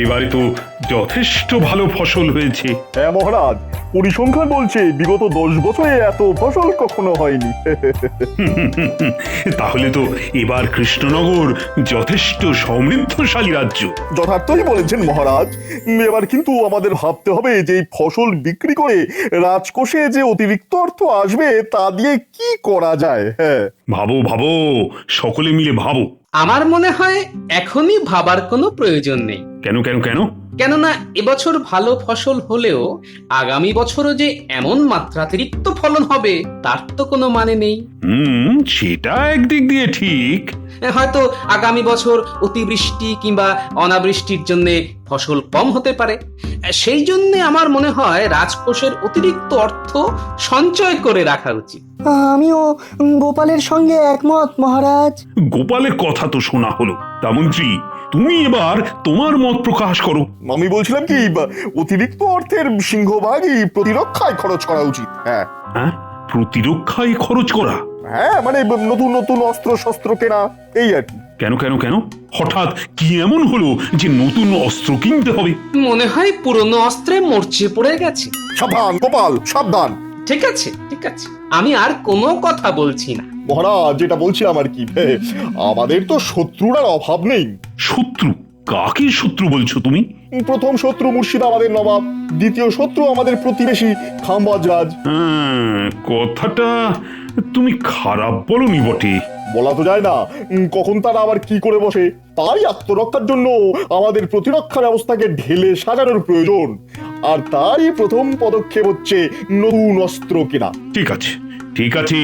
এবারে তো যথেষ্ট ভালো ফসল হয়েছে। হ্যাঁ মহারাজ, পরিসংখ্যান বলছে বিগত 10 বছরে এত ফসল কখনো হয়নি। তাহলে তো এবার কৃষ্ণনগর যথেষ্ট সমৃদ্ধশালী রাজ্য। যথার্থই বলেছেন মহারাজ। এবার কিন্তু আমাদের ভাবতে হবে যে এই ফসল বিক্রি করে রাজকোষে যে অতিরিক্ত অর্থ আসবে তা দিয়ে কি করা যায়। হ্যাঁ, ভাবো ভাবো, সকলে মিলে ভাবো। আমার মনে হয় এখনই ভাবার কোনো প্রয়োজন নেই। কেন কেন কেন? কেননা এবছর ভালো ফসল হলেও আগামী বছরও যে এমন মাত্রাতিরিক্ত ফলন হবে তার তো কোনো মানে নেই। সেটা একদিক দিয়ে ঠিক। হয়তো আগামী বছর অতিবৃষ্টি কিংবা অনাবৃষ্টির জন্য ফসল কম হতে পারে। সেই জন্য আমার মনে হয় রাজকোষের অতিরিক্ত অর্থ সঞ্চয় করে রাখা উচিত। আমিও গোপালের সঙ্গে একমত মহারাজ। গোপালের কথা তো শোনা হলো, তা মন্ত্রী তুমি এবার তোমার মত প্রকাশ করো। আমি বলছিলাম কি, অতিরিক্ত অর্থের সিংহভাগই প্রতিরক্ষায় খরচ করা উচিত। হ্যাঁ হ্যাঁ, প্রতিরক্ষায় খরচ করা? হ্যাঁ, মানে নতুন নতুন অস্ত্র শস্ত্র কেনা, এই আর কি। কেন কেন কেন, হঠাৎ কি এমন হলো যে নতুন অস্ত্র কিনতে হবে? মনে হয় পুরনো অস্ত্রে মরচে পড়ে গেছে। সাবধান গোপাল, সাবধান। ঠিক আছে ঠিক আছে, আমি আর কোনো কথা বলছি না। মহারাজ, যেটা বলছিলাম আর কি, আমাদের তো শত্রুর আর অভাব নেই। শত্রু? কাকে শত্রু বলছো তুমি? প্রথম শত্রু মুর্শিদাবাদের নবাব, দ্বিতীয় শত্রু আমাদের প্রতিবেশী খাম্বাজ রাজ। কথাটা তুমি খারাপ বলনি বটে। বলা তো যায় না কখন তারা আবার কি করে বসে। তাই আত্মরক্ষার জন্য আমাদের প্রতিরক্ষা ব্যবস্থাকে ঢেলে সাজানোর প্রয়োজন। আর তাই প্রথম পদক্ষেপ হচ্ছে নতুন অস্ত্র কেনা। ঠিক আছে ঠিক আছে,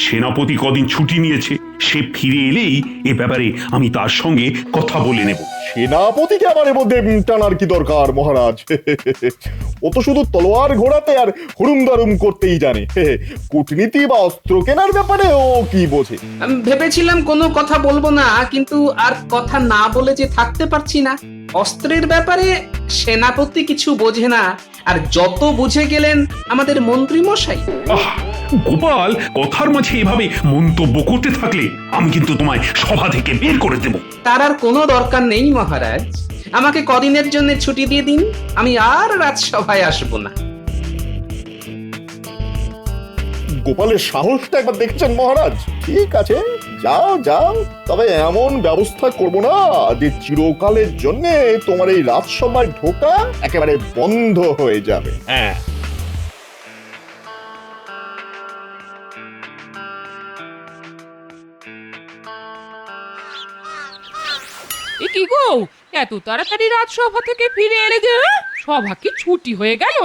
সেনাপতি কদিন ছুটি নিয়েছে, সে ফিরে এলেই এ ব্যাপারে আমি তার সঙ্গে কথা বলে নেব। সেনাপতিকে আবার এর মধ্যে টানার কি দরকার মহারাজ? ও তো শুধু তলোয়ার ঘোরাতে আর হুড়ুম দারুম করতেই জানে। কূটনীতি বা অস্ত্র কেনার ব্যাপারে ও কি বোঝে? আমি ভেবেছিলাম কোনো কথা বলবো না, কিন্তু আর কথা না বলে যে থাকতে পারছি না। অস্ত্রের ব্যাপারে সেনাপতি কিছু বোঝে না, আর যত বুঝে গেলেন আমাদের মন্ত্রী মশাই। গোপাল, কথার মাঝে এভাবে মন্তব্য করতে থাকলে আমি কিন্তু তোমায় সভা থেকে বের করে দেব। তার আর কোনো দরকার নেই মহারাজ, আমাকে কদিনের জন্য ছুটি দিয়ে দিন, আমি আর রাজসভায় আসবো না। গোপালের সাহসটা একবার দেখেছেন মহারাজ? ঠিক আছে, যাও যাও, তবে এমন ব্যবস্থা করব না যে চিরকালের জন্য তোমার এই রাজসভায় ঢোকা একেবারে বন্ধ হয়ে যাবে। হ্যাঁ, এ কি গো, এত তাড়াতাড়ি রাজসভা থেকে ফিরে এলে যে? সভা কি ছুটি হয়ে গেল?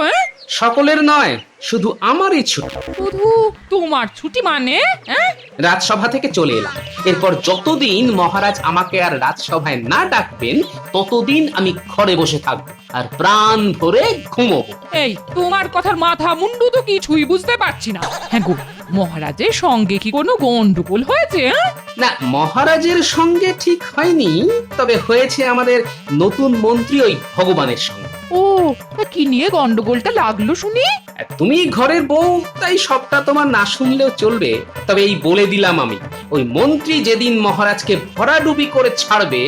সকলের নয়, শুধু আমারই ছুটি। শুধু তোমার ছুটি মানে? রাজসভা থেকে চলে এলাম। এরপর যতদিন মহারাজ আমাকে আর রাজসভায় না ডাকবেন ততদিন আমি ঘরে বসে থাকবো আর প্রাণ ভরে ঘুমোবো। এই তোমার কথার মাথা মুন্ডু তো কিছুই বুঝতে পারছি না। হ্যাঁ গো, মহারাজের সঙ্গে কি কোনো গন্ডগোল হয়েছে? না, মহারাজের সঙ্গে ঠিক হয়নি, তবে হয়েছে আমাদের নতুন মন্ত্রী ওই ভগবানের সঙ্গে। ও, তা কি নিয়ে গন্ডগোলটা লাগলো শুনি? তুমি ঘরের বউ, তাই সবটা তোমার না শুনলেও চলবে। তবে এই বলে দিলাম আমি, ওই মন্ত্রী যেদিন মহারাজকে ভরাডুবি করে ছাড়বে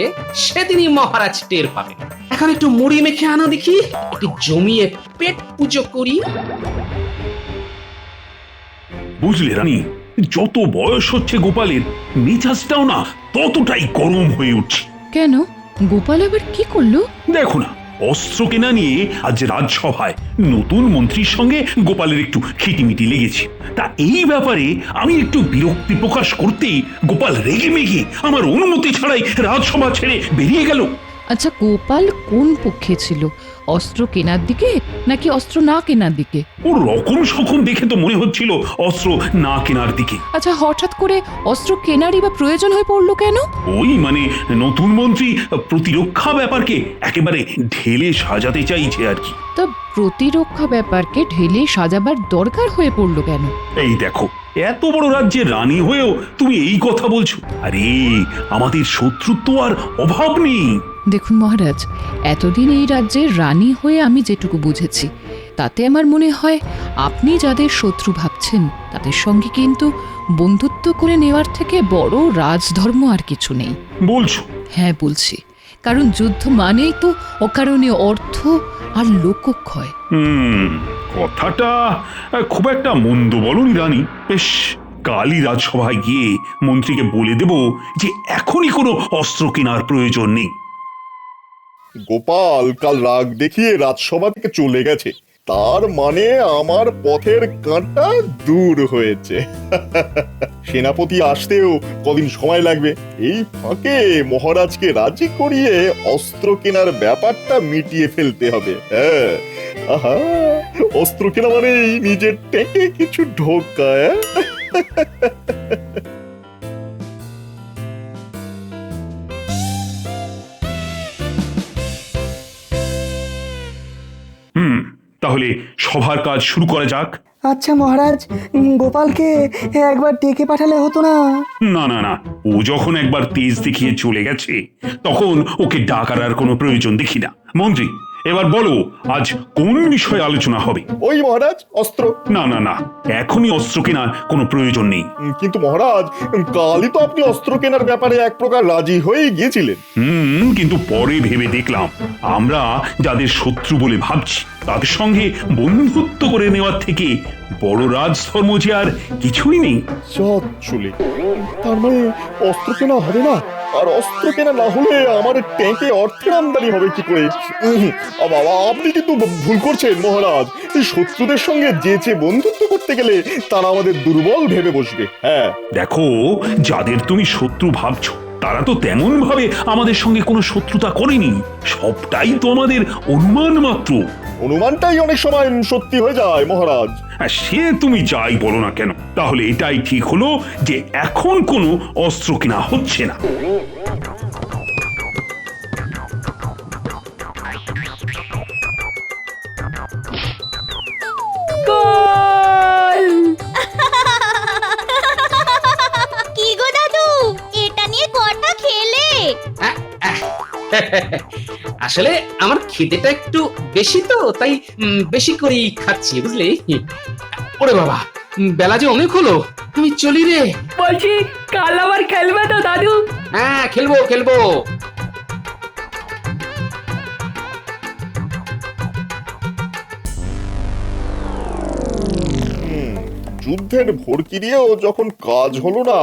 সেদিনই মহারাজ টের পাবে। এখন একটু মুড়ি মেখে আনো দেখি, একটু জমিয়ে পেট পুজো করি। বুঝলে রানী, যত বয়স হচ্ছে গোপালের, মেজাজটাও না ততটাই গরম হয়ে উঠছে। কেন, গোপাল আবার কি করলো? দেখো না, অস্ত্র কেনা নিয়ে আজ রাজসভায় নতুন মন্ত্রীর সঙ্গে গোপালের একটু খিটিমিটি লেগেছে। তা এই ব্যাপারে আমি একটু বিরক্তি প্রকাশ করতেই গোপাল রেগে মেগে আমার অনুমতি ছাড়াই রাজসভা ছেড়ে বেরিয়ে গেল। আচ্ছা, গোপাল কোন পক্ষে ছিল? অস্ত্র কেনার দিকে নাকি অস্ত্র না কেনার দিকে? ওর রকম সকম দেখে তো মনে হচ্ছিল অস্ত্র না কেনার দিকে। আচ্ছা, হঠাৎ করে অস্ত্র কেনারই বা প্রয়োজন হয়ে পড়লো কেন? ওই মানে নতুন মন্ত্রী প্রতিরক্ষা ব্যাপারকে একেবারে ঢেলে সাজাতে চাইছে আর কি। তা প্রতিরক্ষা ব্যাপারকে ঢেলে সাজাবার দরকার হয়ে পড়লো কেন? এই দেখো, এত বড় রাজ্যের রানী হয়েও তুমি এই কথা বলছো? আরে, আমাদের শত্রুত্ব আর অভাব নেই। দেখুন মহারাজ, এতদিন এই রাজ্যের রানী হয়ে আমি যেটুকু বুঝেছি তাতে আমার মনে হয় আপনি যাদের শত্রু ভাবছেন তাদের সঙ্গে কিন্তু বন্ধুত্ব করে নেওয়ার থেকে বড় রাজধর্ম আর কিছু নেই। বলছো? হ্যাঁ বলছি, কারণ যুদ্ধ মানেই তো অকারণে অর্থ আর লোকক্ষয়। কথাটা খুব একটা মন্দ বলনি রানী। বেশ, কালই রাজসভায় গিয়ে মন্ত্রীকে বলে দেব যে এখনই কোনো অস্ত্র কেনার প্রয়োজন নেই। গোপাল কাল রাগ দেখিয়ে রাজসভা থেকে চলে গেছে, তার মানে আমার পথের কাঁটা দূর হয়েছে। সেনাপতি আসতেও কদিন সময় লাগবে। এই ফাঁকে মহারাজকে রাজি করিয়ে অস্ত্র কেনার ব্যাপারটা মিটিয়ে ফেলতে হবে। হ্যাঁ, আহা, অস্ত্র কেনা মানেই নিজের টেকে কিছু ঢোকা। তাহলে সভার কাজ শুরু করা যাক। আচ্ছা মহারাজ, গোপালকে একবার ডেকে পাঠালে হতো না? না না না, ও যখন একবার তেজ দেখিয়ে চলে গেছে তখন ওকে ডাকার আর কোনো প্রয়োজন দেখি না। মন্ত্রী, এবার বলো আজ কোন বিষয়ে আলোচনা হবে? ওই মহারাজ, অস্ত্র। না না না, এখনই অস্ত্র কেনার কোনো প্রয়োজন নেই। কিন্তু মহারাজ, কালই তো আপনি অস্ত্র কেনার ব্যাপারে এক প্রকার রাজি হয়ে গিয়েছিলেন। কিন্তু পরে ভেবে দেখলাম আমরা যাদের শত্রু বলে ভাবছি তাদের সঙ্গে বন্ধুত্ব করে নেওয়ার থেকে বড় রাজধর্ম যে আর কিছুই নেই। চলে, তার মানে অস্ত্র কেনা হবে না? আর অস্ত্র কেনা না হলে আমার ট্যাঙ্কে অর্থের আমদানি হবে কি করে? বাবা, আপনি কিন্তু ভুল করছেন মহারাজ। এই শত্রুদের সঙ্গে যেচে বন্ধুত্ব করতে গেলে তারা আমাদের দুর্বল ভেবে বসবে। হ্যাঁ, দেখো, যাদের তুমি শত্রু ভাবছো তারা তো তেমন ভাবে আমাদের সঙ্গে কোনো শত্রুতা করেনি। সবটাই তো আমাদের অনুমান মাত্র। অনুমানটাই অনেক সময় সত্যি হয়ে যায় মহারাজ। সে তুমি যাই বলো না কেন, তাহলে এটাই ঠিক হলো যে এখন কোনো অস্ত্র কেনা হচ্ছে না। কি গো দাদু, এটা নিয়ে কটা খেলে? আসলে আমার খিদেটা একটু বেশি তো, তাই বেশি করেই খাচ্ছি, বুঝলি? ওরে বাবা, বেলা যে অনেক হলো, আমি চলি রে। বলছি, কাল আবার খেলবে তো দাদু? হ্যাঁ, খেলবো খেলবো। যুদ্ধের ভড়কি দিয়েও যখন কাজ হলো না,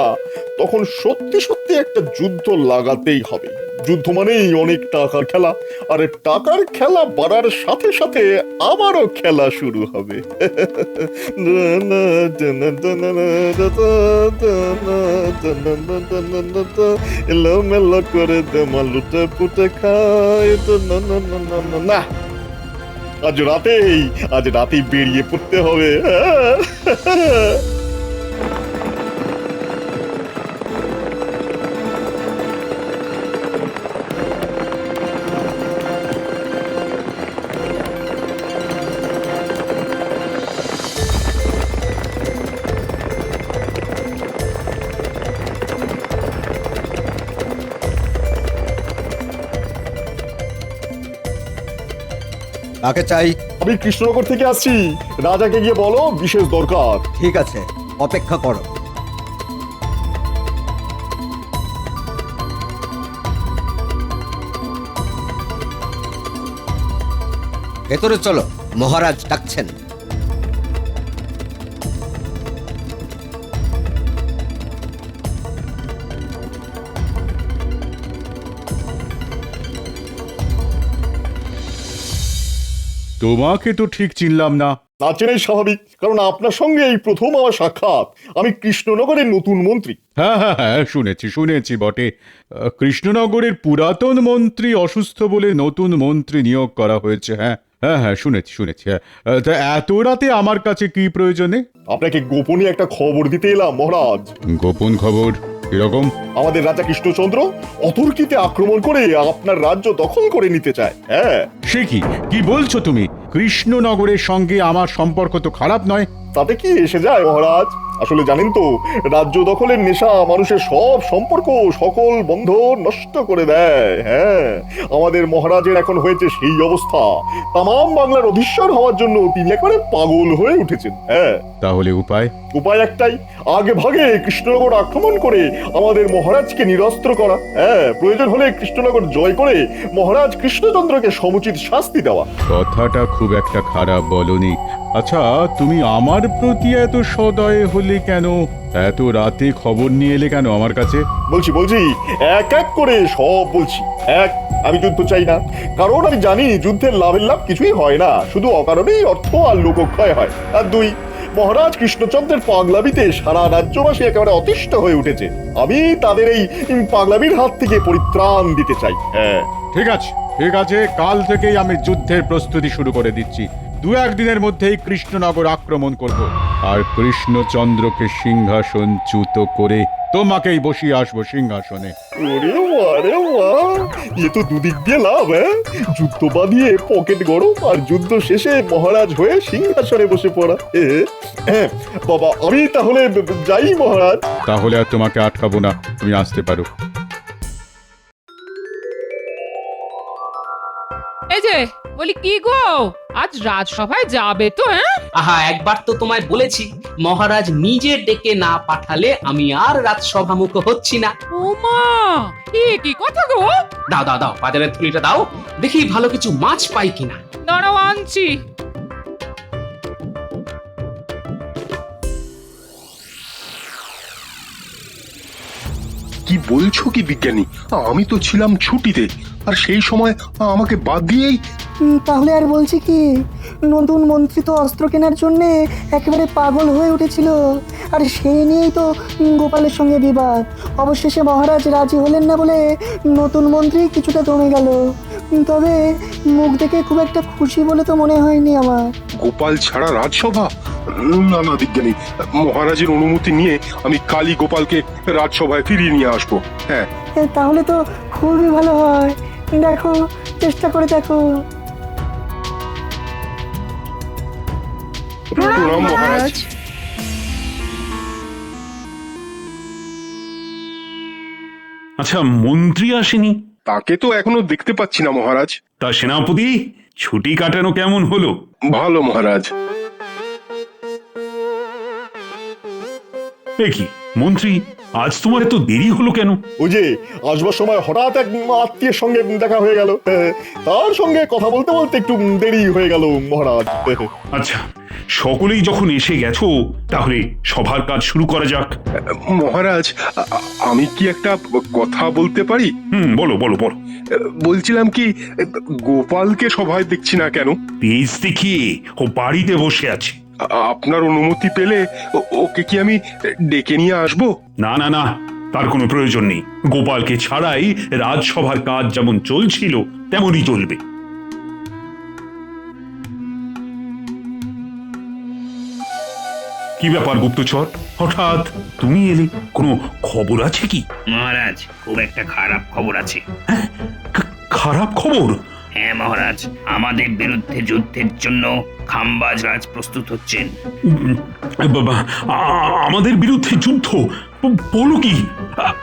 তখন সত্যি সত্যি একটা যুদ্ধ লাগাতেই হবে। যুদ্ধ মানেই অনেক টাকার খেলা, আর টাকার খেলা বাড়ার সাথে সাথে আমারও খেলা শুরু হবে। এলোমেলো করে দেমা লুটে পুটে খায়। না, আজ রাতেই বেরিয়ে পড়তে হবে। কাকে চাই? আমি কৃষ্ণনগর থেকে আসছি, রাজাকে গিয়ে বলো বিশেষ দরকার। ঠিক আছে, অপেক্ষা করো। ভেতরে চলো, মহারাজ ডাকছেন। তোমাকে তো ঠিক চিনলাম না। না চেনাই স্বাভাবিক, কারণ আপনার সঙ্গে এই প্রথম আমার সাক্ষাৎ। আমি কৃষ্ণনগরের নতুন মন্ত্রী। হ্যাঁ হ্যাঁ হ্যাঁ, শুনেছি বটে। কৃষ্ণনগরের পুরাতন মন্ত্রী অসুস্থ বলে নতুন মন্ত্রী নিয়োগ করা হয়েছে। হ্যাঁ হ্যাঁ হ্যাঁ, শুনেছি। হ্যাঁ, তা এত রাতে আমার কাছে কি প্রয়োজনে? আপনাকে গোপনে একটা খবর দিতে এলাম মহারাজ। গোপন খবর? এরকম? আমাদের রাজা কৃষ্ণচন্দ্র অতর্কিতে আক্রমণ করে আপনার রাজ্য দখল করে নিতে চায়। হ্যাঁ। সে কি বলছো তুমি? কৃষ্ণনগরের সঙ্গে আমার সম্পর্ক তো খারাপ নয়। তাতে কি এসে যায় মহারাজ? আসলে জানেন তো, রাজ্য দখলের নেশা মানুষের সব সম্পর্ক, সকল বন্ধন নষ্ট করে দেয়। হ্যাঁ, আমাদের মহারাজের এখন হয়েছে সেই অবস্থা। তামাম বাংলার অধীশ্বর হওয়ার জন্য তিনি একেবারে পাগল হয়ে উঠেছেন। হ্যাঁ, তাহলে উপায়? উপায় একটাই, আগে ভাগে কৃষ্ণনগর আক্রমণ করে আমাদের মহারাজকে নিরস্ত্র করা। হ্যাঁ, প্রয়োজন হলে কৃষ্ণনগর জয় করে মহারাজ কৃষ্ণচন্দ্রকে সমুচিত শাস্তি দেওয়া। কথাটা খুব একটা খারাপ বলনি। আচ্ছা, তুমি আমার প্রতি এত সদয় হলে কেন? এত রাতে খবর নিয়ে এলে কেন আমার কাছে? বলছি এক এক করে সব বলছি। এক, আমি যুদ্ধ চাই না, কারণ আমি জানি যুদ্ধের লাভের লাভ কিছুই হয় না, শুধু অকারণেই অর্থ আর লোকক্ষয় হয়। আর দুই, মহারাজ কৃষ্ণচন্দ্রের পাগলামিতে সারা রাজ্যবাসী একেবারে অতিষ্ঠ হয়ে উঠেছে। আমি তাদের এই পাগলামির হাত থেকে পরিত্রাণ দিতে চাই। হ্যাঁ, ঠিক আছে, কাল থেকেই আমি যুদ্ধের প্রস্তুতি শুরু করে দিচ্ছি। 2-1 দিনের মধ্যেই কৃষ্ণনগর আক্রমণ করব, আর কৃষ্ণচন্দ্রকে সিংহাসনচ্যুত করে তোমাকেই বসিয়ে আসবো সিংহাসনে। ওরে বাহ রে বাহ, এ তো দুদিক দিয়ে লাভ। হ্যাঁ, যুদ্ধ বাঁধিয়ে পকেট গরম, আর যুদ্ধ শেষে মহারাজ হয়ে সিংহাসনে বসে পড়া। হ্যাঁ বাবা, আমি তাহলে যাই মহারাজ। তাহলে আর তোমাকে আটকাবো না, তুমি আসতে পারো। এই যে বলি, কি গো, আজ রাজসভায় যাবে তো? হ্যাঁ, আহা, একবার তো তোমায় বলেছি, মহারাজ নিজে ডেকে না পাঠালে আমি আর রাজসভামুখ হচ্ছি না। ও মা, কি কথা গো? দাও দাও দাও, বাজারের থলিটা দাও, দেখি ভালো কিছু মাছ পাই কিনা। দাঁড়াও, আনছি। কি বলছো কি বিজ্ঞানী? আমি তো ছিলাম ছুটিতে, আর সেই সময় আমাকে বাদ দিয়েই। তাহলে আর বলছি কি, নতুন মন্ত্রী তো অস্ত্র কেনার জন্যে একেবারে পাগল হয়ে উঠেছিল, আর সেই নিয়েই তো গোপালের সঙ্গে বিবাদ। অবশেষে মহারাজ রাজি হলেন না বলে নতুন মন্ত্রী কিছুটা দমে গেল। তবে মুখ দেখে খুব একটা খুশি বলে তো মনে হয়নি আমার। গোপাল ছাড়া রাজসভা? না না বিজ্ঞানী, মহারাজের অনুমতি নিয়ে আমি কালই গোপালকে রাজসভায় ফিরিয়ে নিয়ে আসবো। হ্যাঁ, তাহলে তো খুবই ভালো হয়। দেখো, চেষ্টা করে দেখো। প্রণাম মহারাজ। আচ্ছা, মন্ত্রী আসেনি? তাকে তো এখনো দেখতে পাচ্ছি না মহারাজ। তা সেনাপতি, ছুটি কাটানো কেমন হলো? ভালো মহারাজ। এ কি মন্ত্রী, আজ তোমার এত দেরি হলো কেন? ওই যে আসবার সময় হঠাৎ এক আত্মীয়ের সঙ্গে দেখা হয়ে গেল, তার সঙ্গে কথা বলতে বলতে একটু দেরি হয়ে গেল মহারাজ। আচ্ছা, সকলেই যখন এসে গেছো, তাহলে সভার কাজ শুরু করা যাক। মহারাজ, আমি কি একটা কথা বলতে পারি? বলো। বলছিলাম কি, গোপালকে সভায় দেখছি না কেন? তেজ দেখিয়ে ও বাড়িতে বসে আছে। আপনার অনুমতি পেলে ওকে কি আমি ডেকে নিয়ে আসবো? না, তার কোনো প্রয়োজন নেই। গোপালকে ছাড়াই রাজসভার কাজ যেমন চলছিল তেমনই চলবে। কি ব্যাপার গুপ্তচর, হঠাৎ তুমি এলে? কোনো খবর আছে কি? মহারাজ, খুব একটা খারাপ খবর আছে। খারাপ খবর? হ্যাঁ মহারাজ, আমাদের বিরুদ্ধে যুদ্ধের জন্য খাম্বাজ রাজ প্রস্তুত হচ্ছেন। বাবা, আমাদের বিরুদ্ধে যুদ্ধ? বলো কি?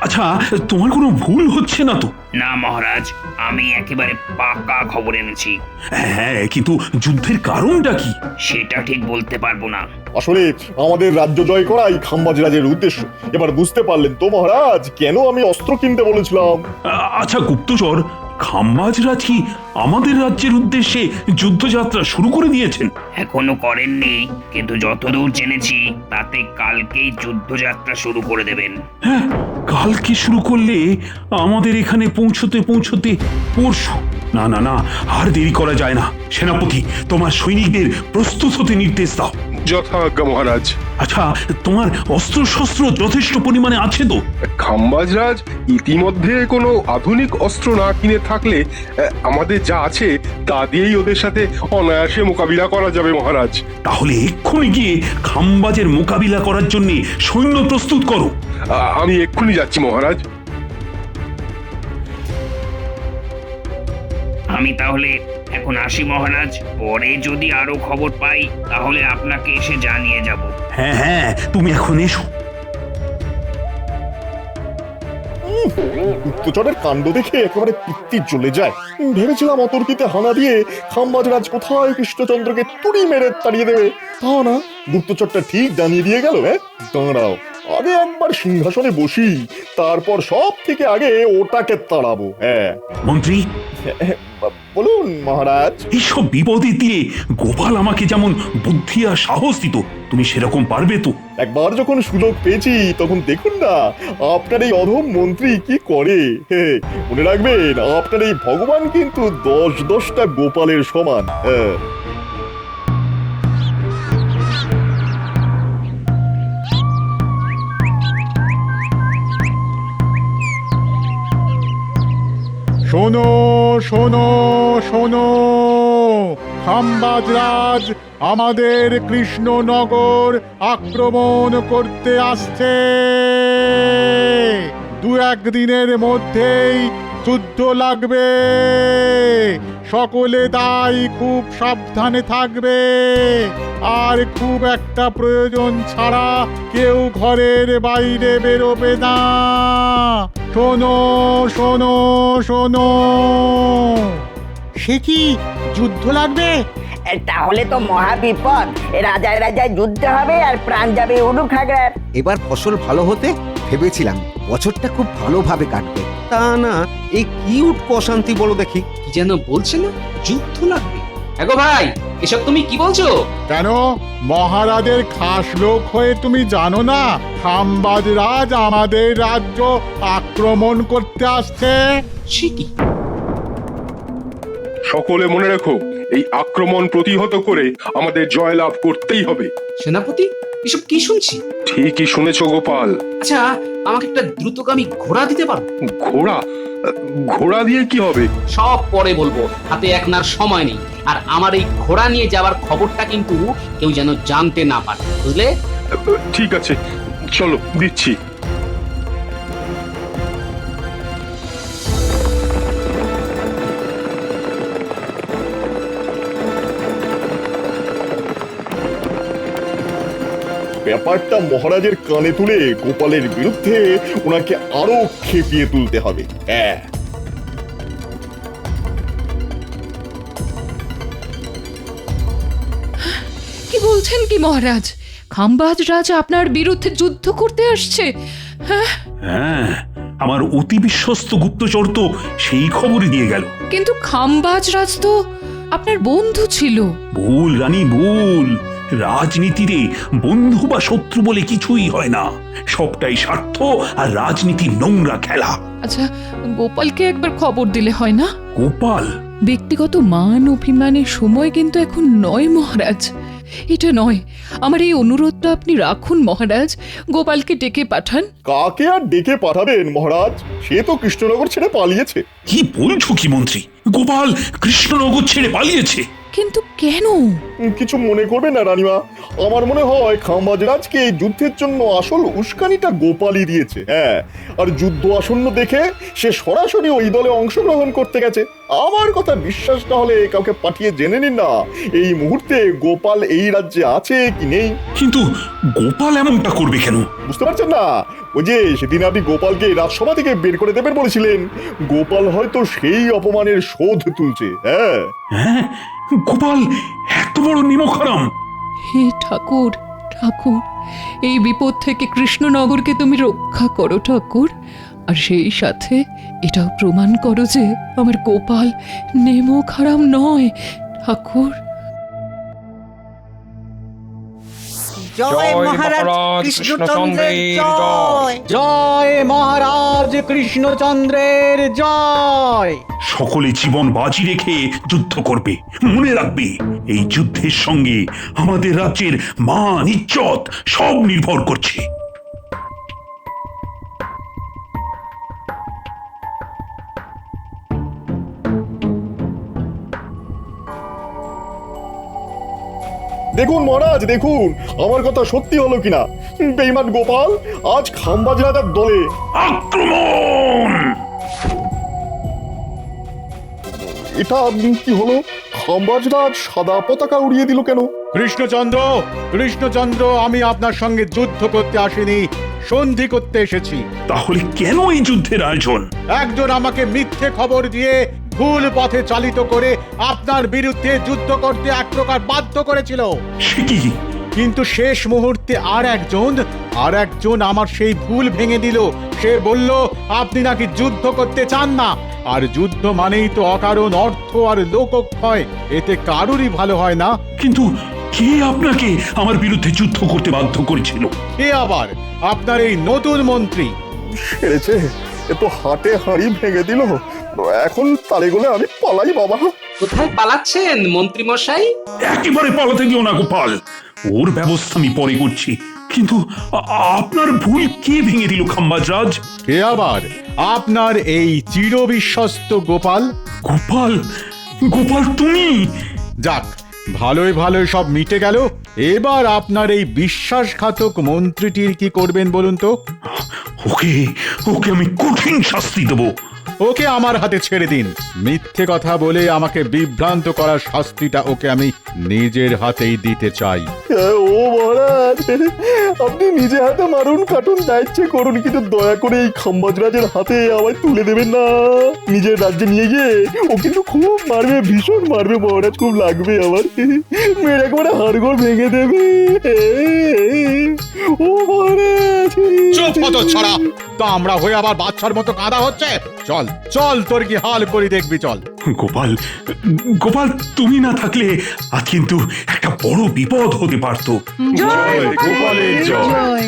আচ্ছা, তোমার কোনো ভুল হচ্ছে না তো? না মহারাজ, আমি একেবারে পাকা খবর এনেছি। হ্যাঁ, কিন্তু যুদ্ধের কারণটা কি? সেটা ঠিক বলতে পারবো না। আসলে আমাদের রাজ্য জয় করাই খাম্বাজ রাজের উদ্দেশ্য। এবার বুঝতে পারলেন তো মহারাজ, কেন আমি অস্ত্র কিনতে বলেছিলাম? আচ্ছা গুপ্তচর, খাম্বাজরাজ কি আমাদের রাজ্যের উদ্দেশ্যে যুদ্ধযাত্রা শুরু করে দিয়েছেন? এখনো করেননি, কিন্তু যতদূর জেনেছি তাতে কালকেই যুদ্ধযাত্রা শুরু করে দেবেন। হ্যাঁ, কালকে শুরু করলে আমাদের এখানে পৌঁছতে পরশু। না, আর দেরি করা যায় না। সেনাপতি, তোমার সৈনিকদের প্রস্তুত হতে নির্দেশ দাও। যথাজ্ঞা মহারাজ। আচ্ছা, তোমার অস্ত্র শস্ত্র যথেষ্ট পরিমাণে আছে তো? খাম্বাজরাজ ইতিমধ্যে কোনো আধুনিক অস্ত্র না কিনে থাকলে আমাদের যা আছে তা দিয়েই ওদের সাথে অনায়াসে মোকাবিলা করা যাবে মহারাজ। তাহলে এক্ষুনি গিয়ে খাম্বাজের মোকাবিলা করার জন্য সৈন্য প্রস্তুত করো। আমি এক্ষুনি যাচ্ছি মহারাজ। আমি তাহলে এখন আসি মহারাজ, পরে যদি আরো খবর পাই তাহলে আপনাকে এসে জানিয়ে যাব। হ্যাঁ হ্যাঁ, তুমি এখন এসো। গুপ্তচরের কাণ্ড দেখে একেবারে পিত্তি জ্বলে যায়। ভেবেছিলাম অতর্কিতে হানা দিয়ে খাম্বাজরাজ কোথায় কৃষ্ণচন্দ্রকে তুড়ি মেরে তাড়িয়ে দেবে, তা না, গুপ্তচরটা ঠিক জানিয়ে দিয়ে গেল। দাঁড়াও, আগে একবার সিংহাসনে বসি, তারপর সব থেকে আগে ওটাকে তাড়াবো। হ্যাঁ মন্ত্রী, বলুন মহারাজ। এইসব বিপদে দিয়ে গোপাল আমাকে যেমন বুদ্ধি আর সাহস দিত, তুমি সেরকম পারবে তো? একবার যখন সুযোগ পেয়েছি তখন দেখুন না আপনার এই অধম মন্ত্রী কি করে। মনে রাখবেন, আপনার এই ভগবান কিন্তু 10-10টা গোপালের সমান। শোনো শোনো শোনো, খাম্বাজরাজ আমাদের কৃষ্ণনগর আক্রমণ করতে আসছে। 2-1 দিনের মধ্যেই যুদ্ধ লাগবে। সকলে তাই খুব সাবধানে থাকবে, আর খুব একটা প্রয়োজন ছাড়া কেউ ঘরের বাইরে বেরোবে না। শোনো শোনো শোনো। সে কি যুদ্ধ লাগবে? তাহলে তো মহা বিপদ। রাজায় রাজায় যুদ্ধ হবে আর প্রাণ যাবে উলুখাগড়ার। এবার ফসল ভালো হতে ভেবেছিলাম বছরটা খুব ভালোভাবে কাটবে, তা না, এই কি উঠকো অশান্তি বলো দেখি। কি যেন বলছে না, যুদ্ধ লাগবে? এগো ভাই, এসব তুমি কি বলছো? কেন, মহারাজের খাস লোক হয়ে তুমি জানো না খাম্বাজরাজ আমাদের রাজ্য আক্রমণ করতে আসছে? সে কি? সকলে মনে রেখো, এই আক্রমণ প্রতিহত করে আমাদের জয়লাভ করতেই হবে। সেনাপতি, এসব কি শুনছি? ঠিকই শুনেছ গোপাল। আচ্ছা, আমাকে একটা দ্রুতগামী ঘোড়া দিতে পারো? ঘোড়া? ঘোড়া দিয়ে কি হবে? সব পরে বলবো, হাতে একনার সময় নেই। আর আমার এই ঘোড়া নিয়ে যাওয়ার খবরটা কিন্তু কেউ যেন জানতে না পারে, বুঝলে? ঠিক আছে, চলো দিচ্ছি। ব্যাপারটা মহারাজের কানে তুলে গোপালের বিরুদ্ধে ওনাকে আরো খেপিয়ে তুলতে হবে। হ্যাঁ, কি বলছেন কি মহারাজ? খাম্বাজরাজ আপনার বিরুদ্ধে যুদ্ধ করতে আসছে? হ্যাঁ, হ্যাঁ, আমার অতি বিশ্বস্ত গুপ্তচর তো সেই খবরই দিয়ে গেল। কিন্তু খাম্বাজরাজ তো আপনার বন্ধু ছিল। ভুল রানী, ভুল। রাজনীতিতে বন্ধু বা শত্রু বলে কিছুই হয় না, সবটাই স্বার্থ আর রাজনীতির নোংরা খেলা। আচ্ছা, গোপালকে একবার খবর দিলে হয় না? গোপাল? ব্যক্তিগত মান অভিমানের সময় কিন্তু এখন নয় মহারাজ, এটা নয়। আমার এই অনুরোধটা আপনি রাখুন মহারাজ, গোপালকে ডেকে পাঠান। কাকে আর ডেকে পাঠাবেন মহারাজ? সে তো কৃষ্ণনগর ছেড়ে পালিয়েছে। কি বলছো কি মন্ত্রী? গোপাল কৃষ্ণনগর ছেড়ে পালিয়েছে? কিন্তু কেন? কিছু মনে করবে না রানীমা, আমার মনে হয় খাম্বাজরাজকে এই যুদ্ধের জন্য আসল উস্কানিটা গোপালই দিয়েছে। হ্যাঁ, আর যুদ্ধ আসন্ন দেখে সে সরাসরি ওই দলে অংশগ্রহণ করতে গেছে। আমার কথা বিশ্বাস না হলে কাউকে পাঠিয়ে জেনে নিন না এই মুহূর্তে গোপাল এই রাজ্যে আছে কি নেই। কিন্তু গোপাল এমনটা করবে কেন? বুঝতে পারছেন না? ওই যে সেদিন আপনি গোপালকে রাজসভা থেকে বের করে দেবেন বলেছিলেন, গোপাল হয়তো সেই অপমানের শোধ তুলছে। হ্যাঁ হ্যাঁ, গোপাল এত বড় নিমকহারাম? হে ঠাকুর, ঠাকুর, এই বিপদ থেকে কৃষ্ণনগরকে তুমি রক্ষা করো ঠাকুর। আর সেই সাথে এটাও প্রমাণ করো যে আমার গোপাল নেমো খারাপ নয় ঠাকুর। জয় মহারাজ কৃষ্ণচন্দ্রের জয়। জয় মহারাজ কৃষ্ণচন্দ্রের জয়। সকলে জীবন বাজি রেখে যুদ্ধ করবে। মনে রাখবে, এই যুদ্ধের সঙ্গে আমাদের রাজ্যের মান ইজ্জত সব নির্ভর করছে। দেখুন মহারাজ, দেখুন আমার কথা সত্যি হলো কিনা। বেঈমান গোপাল আজ খাম্বাজ রাজার দলে। আক্রমণ! এটা কি হলো? খাম্বাজরাজ সাদা পতাকা উড়িয়ে দিল কেন? কৃষ্ণচন্দ্র, কৃষ্ণচন্দ্র, আমি আপনার সঙ্গে যুদ্ধ করতে আসিনি, সন্ধি করতে এসেছি। তাহলে কেন এই যুদ্ধের আয়োজন? একজন আমাকে মিথ্যে খবর দিয়ে ভুল পথে চালিত করে আপনার বিরুদ্ধে যুদ্ধ করতে এক প্রকার বাধ্য করেছিল। সে কি? কিন্তু শেষ মুহূর্তে আর একজন আমার সেই ভুল ভেঙে দিল। সে বলল আপনি নাকি যুদ্ধ করতে চান না, আর যুদ্ধ মানেই তো অকারণ অর্থ আর লোকক্ষয়, এতে কারুরই ভালো হয় না। কিন্তু কে আপনাকে আমার বিরুদ্ধে যুদ্ধ করতে বাধ্য করেছিল? কে আবার? আপনার এই নতুন মন্ত্রী। সেরেছে, এ তো হাটে হাঁড়ি ভেঙে দিল। এখন তালে গলে আমি পালাই বাবা। কোথায় পালাচ্ছেন মন্ত্রী মশাই? একেবারে পালাতে দিও না গোপাল, ওর ব্যবস্থা আমি পরে করছি। কিন্তু আপনার ভুল কে ভেঙে দিল খাম্বাজরাজ? কে আবার? আপনার এই চিরবিশ্বস্ত গোপাল। গোপাল? গোপাল তুমি? যাক, ভালোই ভালোই সব মিটে গেল। এবার আপনার এই বিশ্বাসঘাতক মন্ত্রীটির কি করবেন বলুন তো? ওকে ওকে আমি কঠিন শাস্তি দেবো। ওকে আমার হাতে ছেড়ে দিন। মিথ্যে কথা বলে আমাকে বিভ্রান্ত করার শাস্তিটা ওকে আমি নিজের হাতেই দিতে চাই। ও মহারাজ, আপনি নিজে হাতে মারুন কাটুন যা ইচ্ছে করুন, কিন্তু দয়া করে এই খাম্বাজরাজের হাতে আমায় তুলে দেবেন না। নিজের রাজ্যে নিয়ে গিয়ে ও কিন্তু খুব মারবে, ভীষণ মারবে মহারাজ, খুব লাগবে আমার। মেয়ের একবারে হাড়গোড় ভেঙে দেবে। ও মহারাজ, চুপ হতো ছড়া, তা আমরা হয়ে আবার বাচ্চার মতো কাঁদা হচ্ছে। চল চল, তোর কি হাল করি দেখবি, চল। গোপাল, গোপাল তুমি না থাকলে আজ কিন্তু একটা বড় বিপদ হতে পারতো। জয় গোপালের জয়। জয়।